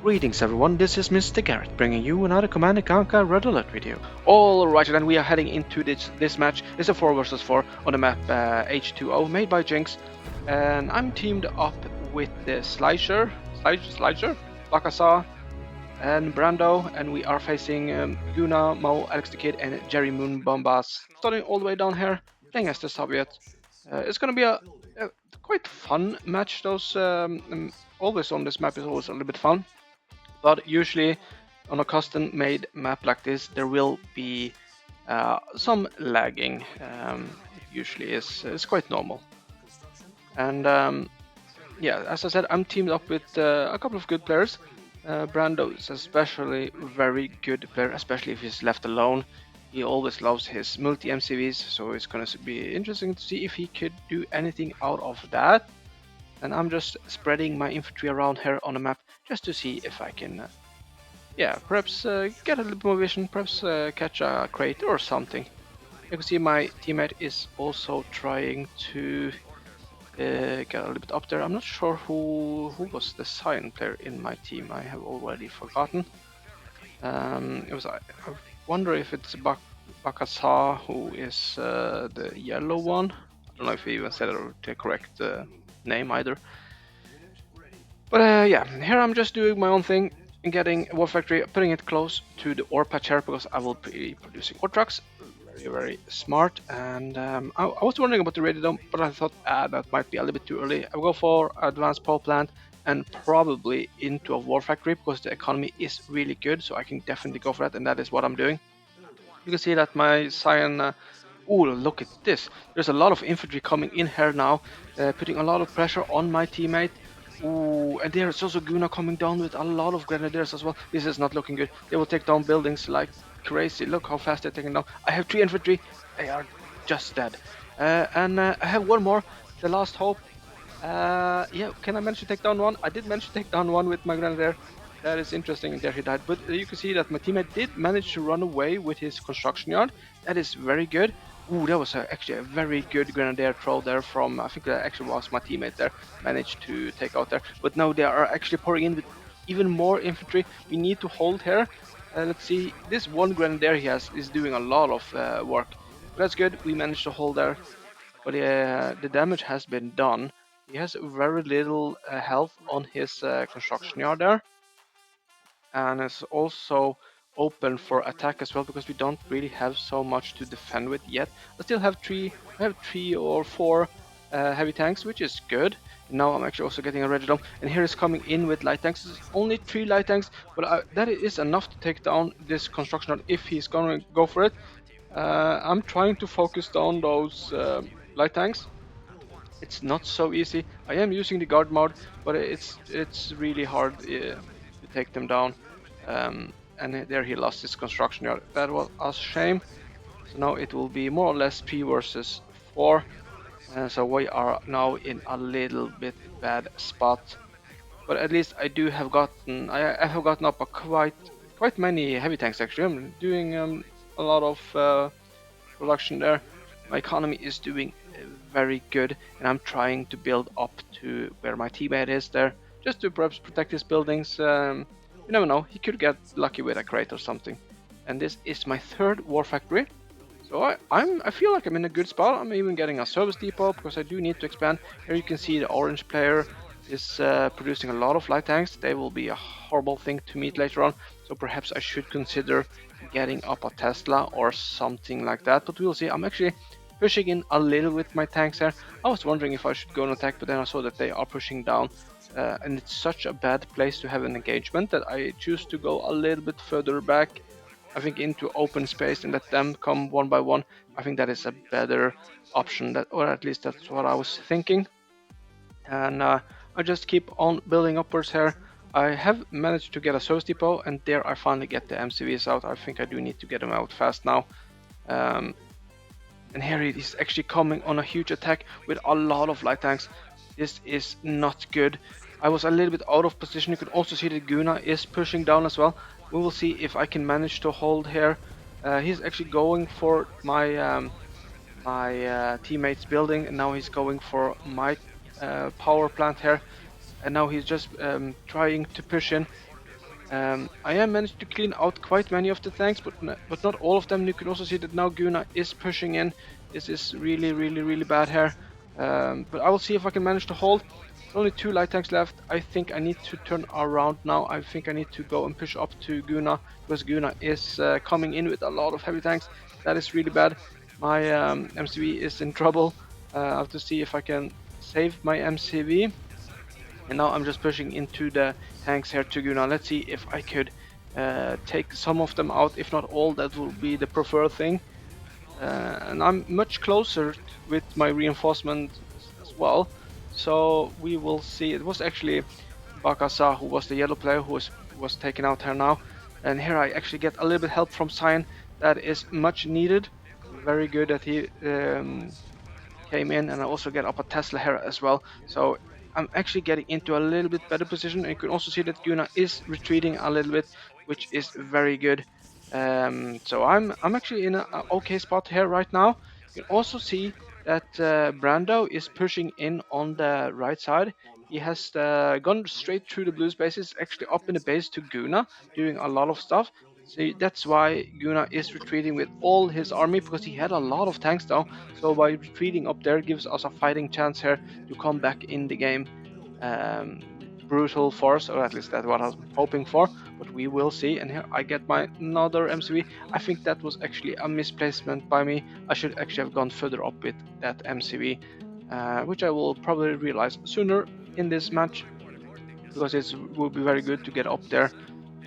Greetings everyone, this is Mr. Garrett bringing you another Command & Conquer Red Alert video. Alright, then we are heading into this match. It's a 4 versus 4 on the map H2O made by Jinx. And I'm teamed up with the Slicer, Bakasa, and Brando. And we are facing Guna, Mo, Alex the Kid, and Jerry Moon Bombas. Starting all the way down here, playing as the Soviet. It's gonna be a quite fun match. Always on this map is always a little bit fun. But usually on a custom made map like this, there will be some lagging. Usually is quite normal. And yeah, as I said, I'm teamed up with a couple of good players. Brando is especially very good player, especially if he's left alone. He always loves his multi MCVs, so it's gonna be interesting to see if he could do anything out of that. And I'm just spreading my infantry around here on the map just to see if I can yeah, perhaps get a little more vision, perhaps catch a crate or something. You can see my teammate is also trying to get a little bit up there. I'm not sure who was the Cyan player in my team. I have already forgotten. I wonder if it's Bakasa who is the yellow one. I don't know if he even said the correct name either. But yeah, here I'm just doing my own thing. Getting a war factory, putting it close to the ore patch here because I will be producing ore trucks. Very smart. And I was wondering about the radiodome, but I thought that might be a little bit too early. I'll go for advanced power plant and probably into a war factory because the economy is really good, so I can definitely go for that, and that is what I'm doing. You can see that my Cyan. Oh, look at this! There's a lot of infantry coming in here now, putting a lot of pressure on my teammate. Ooh, and there's also Guna coming down with a lot of grenadiers as well. This is not looking good. They will take down buildings like crazy. Look how fast they're taking down. I have 3 infantry. They are just dead. And I have one more. The last hope. Yeah, can I manage to take down one? I did manage to take down one with my grenadier. That is interesting. There he died. But you can see that my teammate did manage to run away with his construction yard. That is very good. Ooh, that was actually a very good grenadier throw there from, I think that actually was my teammate there, managed to take out there. But now they are actually pouring in with even more infantry. We need to hold here. Let's see, this one grenadier he has is doing a lot of work. That's good, we managed to hold there. But the damage has been done. He has very little health on his construction yard there. And it's also open for attack as well because we don't really have so much to defend with yet. I still have three or four heavy tanks, which is good. Now I'm actually also getting a red dome, and here is coming in with light tanks. It's only 3 light tanks, but that is enough to take down this construction if he's gonna go for it. I'm trying to focus down those light tanks. It's not so easy. I am using the guard mode, but it's really hard to take them down. And there he lost his construction yard. That was a shame. So now it will be more or less 3 versus 4. So we are now in a little bit bad spot. But at least I have gotten up a quite many heavy tanks actually. I'm doing a lot of production there. My economy is doing very good, and I'm trying to build up to where my teammate is there, just to perhaps protect his buildings. You never know, he could get lucky with a crate or something. And this is my 3rd war factory, so I feel like I'm in a good spot. I'm even getting a service depot because I do need to expand. Here you can see the orange player is producing a lot of light tanks. They will be a horrible thing to meet later on, so perhaps I should consider getting up a Tesla or something like that, but we'll see. I'm actually pushing in a little with my tanks here. I was wondering if I should go and attack, but then I saw that they are pushing down, and it's such a bad place to have an engagement that I choose to go a little bit further back, I think into open space, and let them come one by one. I think that is a better option, or at least that's what I was thinking. And I just keep on building upwards here. I have managed to get a service depot, and there I finally get the MCVs out. I think I do need to get them out fast now. And here it is actually coming on a huge attack with a lot of light tanks. This is not good. I was a little bit out of position. You can also see that Guna is pushing down as well. We will see if I can manage to hold here. He's actually going for my teammate's building, and now he's going for my power plant here. And now he's just trying to push in. I am managed to clean out quite many of the tanks, but not all of them. You can also see that now Guna is pushing in. This is really bad here. But I will see if I can manage to hold. There's only 2 light tanks left. I think I need to turn around now. I think I need to go and push up to Guna because Guna is coming in with a lot of heavy tanks. That is really bad. My MCV is in trouble. I have to see if I can save my MCV. And now I'm just pushing into the tanks here to Guna. Let's see if I could take some of them out. If not all, that will be the preferred thing. And I'm much closer with my reinforcement as well. So we will see. It was actually Bakasa who was the yellow player who was taken out here now. And here I actually get a little bit help from Cyan. That is much needed. Very good that he came in, and I also get up a Tesla here as well. So I'm actually getting into a little bit better position. And you can also see that Guna is retreating a little bit, which is very good. So I'm actually in a okay spot here right now. You can also see that Brando is pushing in on the right side. He has gone straight through the blues bases, actually up in the base to Guna, doing a lot of stuff. So that's why Guna is retreating with all his army, because he had a lot of tanks now. So by retreating up there gives us a fighting chance here to come back in the game. Brutal force, or at least that's what I was hoping for, but we will see. And here I get my another MCV. I think that was actually a misplacement by me. I should actually have gone further up with that MCV, which I will probably realize sooner in this match, because it will be very good to get up there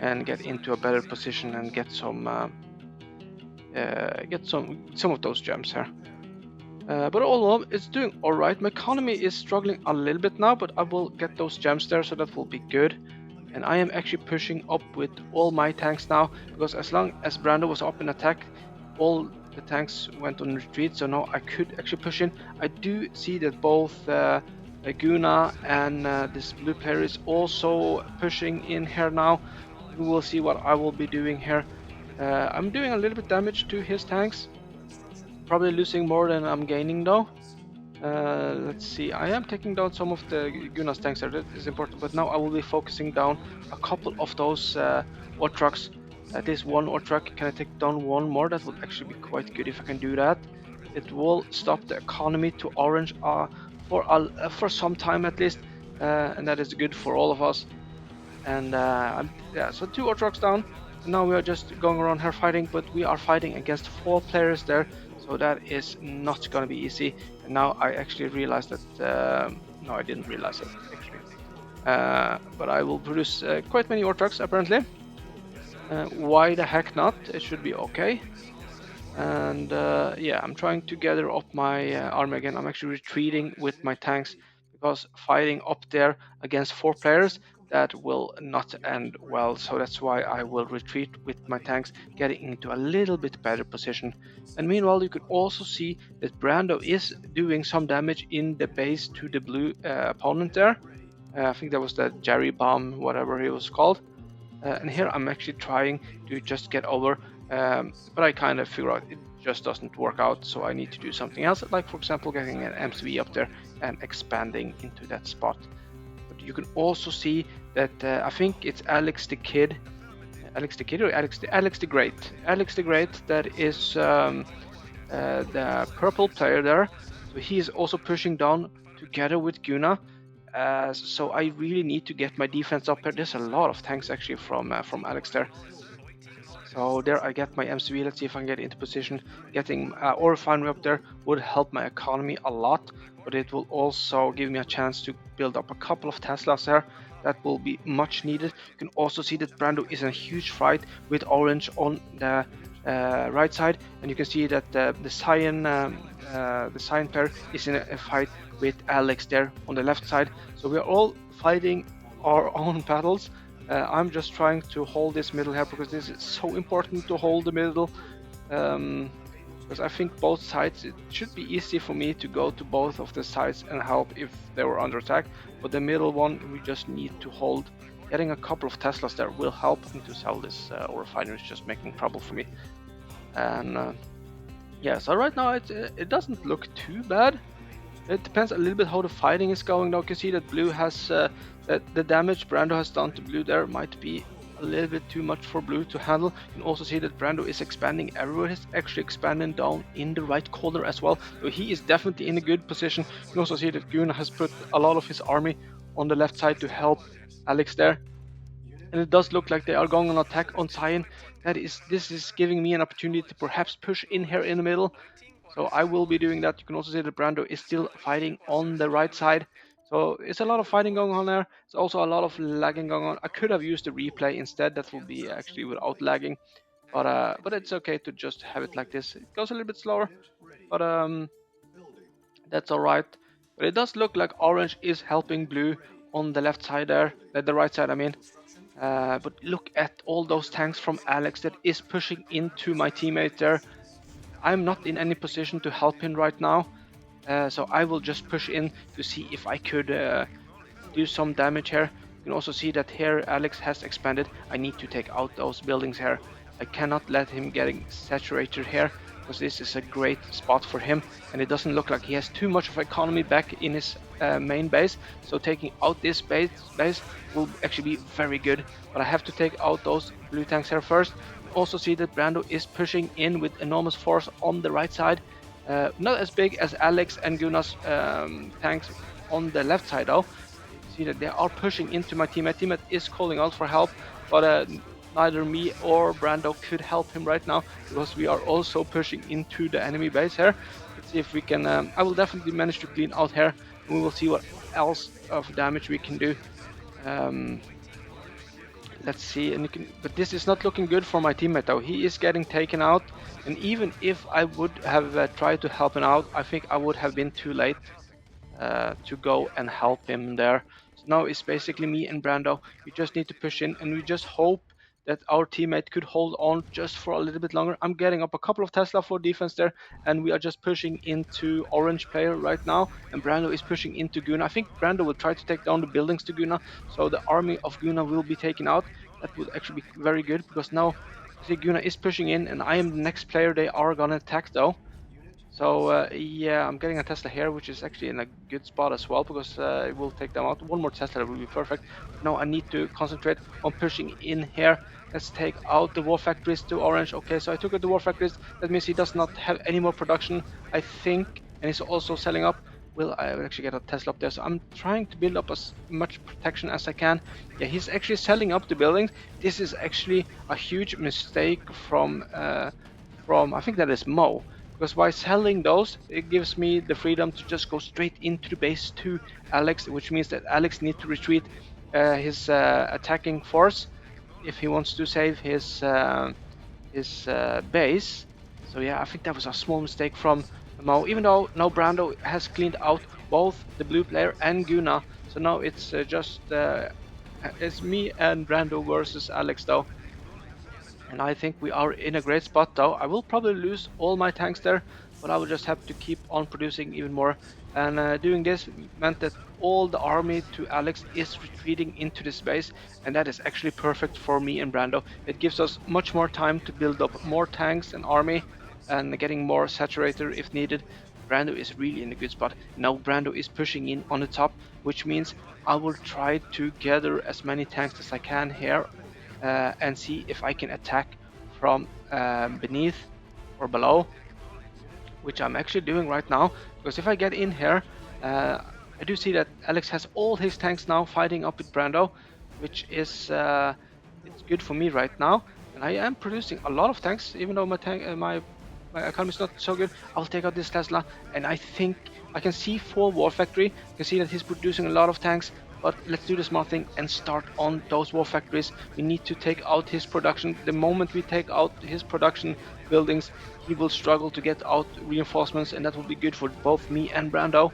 and get into a better position and get some of those gems here. But all in all, it's doing alright. My economy is struggling a little bit now, but I will get those gems there, so that will be good. And I am actually pushing up with all my tanks now, because as long as Brando was up in attack, all the tanks went on retreat, so now I could actually push in. I do see that both Guna and this blue player is also pushing in here now. We will see what I will be doing here. I'm doing a little bit damage to his tanks. Probably losing more than I'm gaining though. Let's see, I am taking down some of the Guna's tanks there, that is important, but now I will be focusing down a couple of those ore trucks. At least one ore truck. Can I take down one more? That would actually be quite good if I can do that. It will stop the economy to orange for some time at least, and that is good for all of us. And yeah, so 2 ore trucks down. Now we are just going around here fighting, but we are fighting against 4 players there. So that is not going to be easy. And now I actually realized that, no, I didn't realize it actually. But I will produce quite many ore trucks apparently. Why the heck not? It should be okay. And yeah, I'm trying to gather up my army again. I'm actually retreating with my tanks, because fighting up there against 4 players, that will not end well. So that's why I will retreat with my tanks, getting into a little bit better position. And meanwhile, you can also see that Brando is doing some damage in the base to the blue opponent there. I think that was the Jerry Bomb, whatever he was called. And here I'm actually trying to just get over, but I kind of figure out it just doesn't work out, so I need to do something else, like for example getting an MCV up there and expanding into that spot. But you can also see that I think it's Alex the Kid or Alex the Great. Alex the Great, that is the purple player there. So he is also pushing down together with Guna. So I really need to get my defense up here. There's a lot of tanks actually from Alex there. So there I get my MCV. Let's see if I can get into position. Getting ore refinery up there would help my economy a lot, but it will also give me a chance to build up a couple of Teslas there. That will be much needed. You can also see that Brando is in a huge fight with Orange on the right side, and you can see that the Cyan player is in a fight with Alex there on the left side. So we are all fighting our own battles. I'm just trying to hold this middle here, because this is so important to hold the middle. Because I think both sides, it should be easy for me to go to both of the sides and help if they were under attack. But the middle one, we just need to hold. Getting a couple of Teslas there will help me to sell this ore refinery. Is just making trouble for me. And yeah, so right now it doesn't look too bad. It depends a little bit how the fighting is going. Now you can see that blue has the damage Brando has done to blue there might be a little bit too much for blue to handle. You can also see that Brando is expanding everywhere. He's actually expanding down in the right corner as well. So he is definitely in a good position. You can also see that Guna has put a lot of his army on the left side to help Alex there. And it does look like they are going on attack on Cyan. This is giving me an opportunity to perhaps push in here in the middle. So I will be doing that. You can also see that Brando is still fighting on the right side. So it's a lot of fighting going on there. It's also a lot of lagging going on. I could have used the replay instead. That will be actually without lagging. But it's okay to just have it like this. It goes a little bit slower, but that's all right. But it does look like orange is helping blue on the left side there, the right side I mean. But look at all those tanks from Alex that is pushing into my teammate there. I'm not in any position to help him right now, so I will just push in to see if I could do some damage here. You can also see that here Alex has expanded. I need to take out those buildings here. I cannot let him getting saturated here, because this is a great spot for him, and it doesn't look like he has too much of economy back in his main base. So taking out this base will actually be very good, but I have to take out those blue tanks here first. Also see that Brando is pushing in with enormous force on the right side. Not as big as Alex and Guna's tanks on the left side though. You can see that they are pushing into my team. My teammate is calling out for help, but neither me or Brando could help him right now, because we are also pushing into the enemy base here. Let's see if we can. I will definitely manage to clean out here, and we will see what else of damage we can do. Let's see, but this is not looking good for my teammate though. He is getting taken out, and even if I would have tried to help him out, I think I would have been too late to go and help him there. So now it's basically me and Brando. We just need to push in, and we just hope that our teammate could hold on just for a little bit longer. I'm getting up a couple of Tesla for defense there, and we are just pushing into orange player right now, and Brando is pushing into Guna. I think Brando will try to take down the buildings to Guna, so the army of Guna will be taken out. That would actually be very good, because now see Guna is pushing in, and I am the next player they are gonna attack though. So yeah, I'm getting a Tesla here, which is actually in a good spot as well, because it will take them out. One more Tesla will be perfect. Now I need to concentrate on pushing in here. Let's take out the war factories to orange. Okay, so I took out the war factories. That means he does not have any more production, I think, and he's also selling up. Will I will actually get a Tesla up there? So I'm trying to build up as much protection as I can. Yeah, he's actually selling up the buildings. This is actually a huge mistake from I think that is Mo, because by selling those, it gives me the freedom to just go straight into the base to Alex, which means that Alex needs to retreat his attacking force if he wants to save his base. So yeah, I think that was a small mistake from Mo, even though now Brando has cleaned out both the blue player and Guna. So now it's it's me and Brando versus Alex though. And I think we are in a great spot though. I will probably lose all my tanks there, but I will just have to keep on producing even more. And doing this meant that all the army to Alex is retreating into this base, and that is actually perfect for me and Brando. It gives us much more time to build up more tanks and army, and getting more saturated if needed. Brando is really in a good spot. Now Brando is pushing in on the top, which means I will try to gather as many tanks as I can here, and see if I can attack from beneath or below, which I'm actually doing right now. Because if I get in here, I do see that Alex has all his tanks now fighting up with Brando, which is it's good for me right now. And I am producing a lot of tanks, even though my economy is not so good. I'll take out this Tesla, and I think I can see 4 War Factory. You can see that he's producing a lot of tanks, but let's do the smart thing and start on those War Factories. We need to take out his production. The moment we take out his production buildings, he will struggle to get out reinforcements, and that will be good for both me and Brando.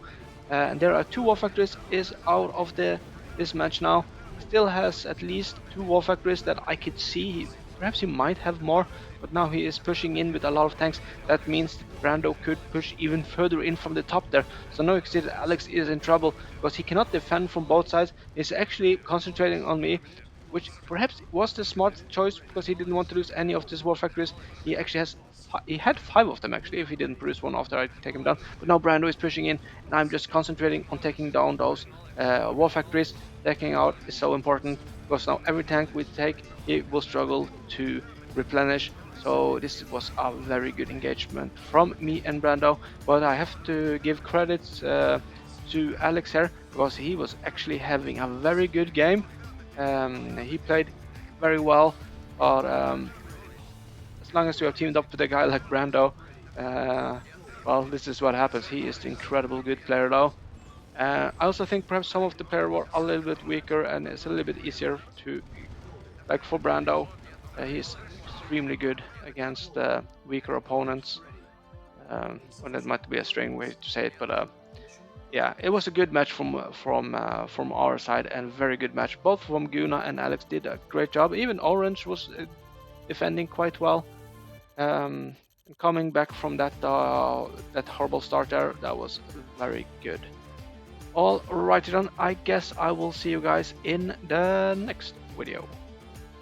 And there are 2 War Factories is out of this match now. He still has at least 2 War Factories that I could see. Perhaps he might have more, but now he is pushing in with a lot of tanks. That means Brando could push even further in from the top there. So now you can see that Alex is in trouble, because he cannot defend from both sides. He's actually concentrating on me, which perhaps was the smart choice, because he didn't want to lose any of these war factories. He actually had 5 of them actually, if he didn't produce one after I take him down. But now Brando is pushing in, and I'm just concentrating on taking down those war factories. Taking out is so important, because now every tank we take, he will struggle to replenish. So this was a very good engagement from me and Brando, but I have to give credits to Alex here because he was actually having a very good game. He played very well, but as long as you have teamed up with a guy like Brando, uh, well, this is what happens. He is an incredible good player though. I also think perhaps some of the players were a little bit weaker and it's a little bit easier to, like for Brando, he's extremely good against weaker opponents. Well, that might be a strange way to say it, but yeah, it was a good match from our side and very good match. Both from Guna and Alex did a great job. Even Orange was defending quite well. And coming back from that horrible start there, that was very good. Alrighty then, I guess I will see you guys in the next video.